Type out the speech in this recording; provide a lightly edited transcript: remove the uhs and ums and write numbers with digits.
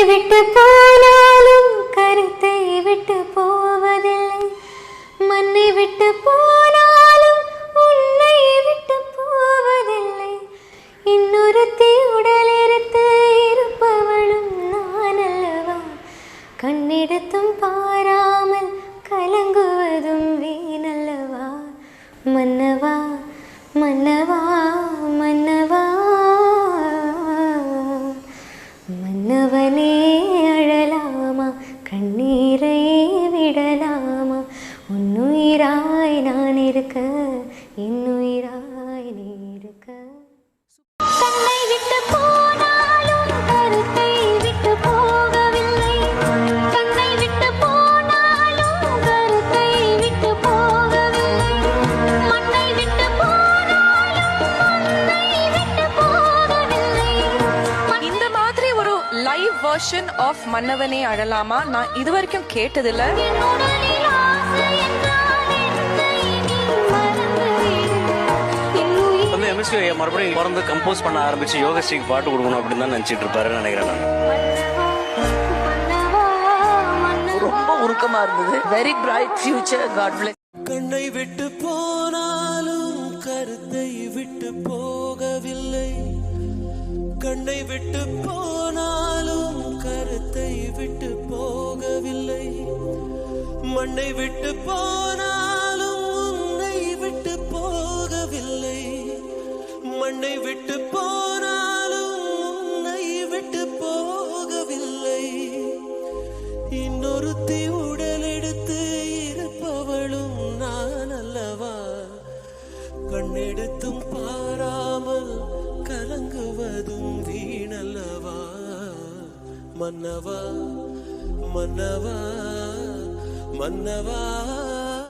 விட்டு போனாலும் கருத்தை விட்டு போவதில்லை, மண்ணை விட்டு போனாலும் உன்னை விட்டு போவதில்லை. இன்னொருத்தி உடல் எடுத்து இருப்பவளும் நான் அல்லவா, கண்ணெடுத்தும் பாராமல் கலங்குவதும் வீணல்லவா. மன்னவா மன்னவா மன்னவா, மன்னவனே அழலாமா, கண்ணீரை விடலாமா. உன்னுயிராய் நான் இருக்க, இன்னுயிராய் நீ இருக்க. கண்ணை விட்டு போனாலும் கருத்தை விட்டு போகவில்லை, கண்ணை விட்டு போனாலும் கருத்தை விட்டு போகவில்லை, மண்ணை விட்டு போனாலும் மண்ணை விட்டு போகவில்லை. இந்த மாதிரி ஒரு லைவ் வெர்ஷன் ஆஃப் மன்னவனே அழலாமா நான் இது வரைக்கும் கேட்டதில்ல. எம்எஸ்வி மறுபடியும் பிறந்து கம்போஸ் பண்ண ஆரம்பிச்சு யோகஸ்ரீக்கு பாட்டு கொடுக்கணும் அப்படின்னு தான் நினைச்சிட்டு இருப்பாருன்னு நினைக்கிறேன் நான். ரொம்ப உருக்கமா இருந்தது. Very bright future. God bless. கண்ணை விட்டு போனாலும் கருத்தை விட்டு போகவில்லை, கண்ணை விட்டு போனாலும் கருத்தை விட்டு போகவில்லை, மண்ணை விட்டு போனாலும் உன்னை விட்டு போகவில்லை, மண்ணை விட்டு போனாலும் உன்னை விட்டு போகவில்லை. இன்னொருத்தி உடல் எடுத்து இருப்பவளும் நான் அல்லவா, கண்ணெடுத்தும் பாராமல் கலங்குவதும் வீணல்லவா. மன்னவா மன்னவா மன்னவா.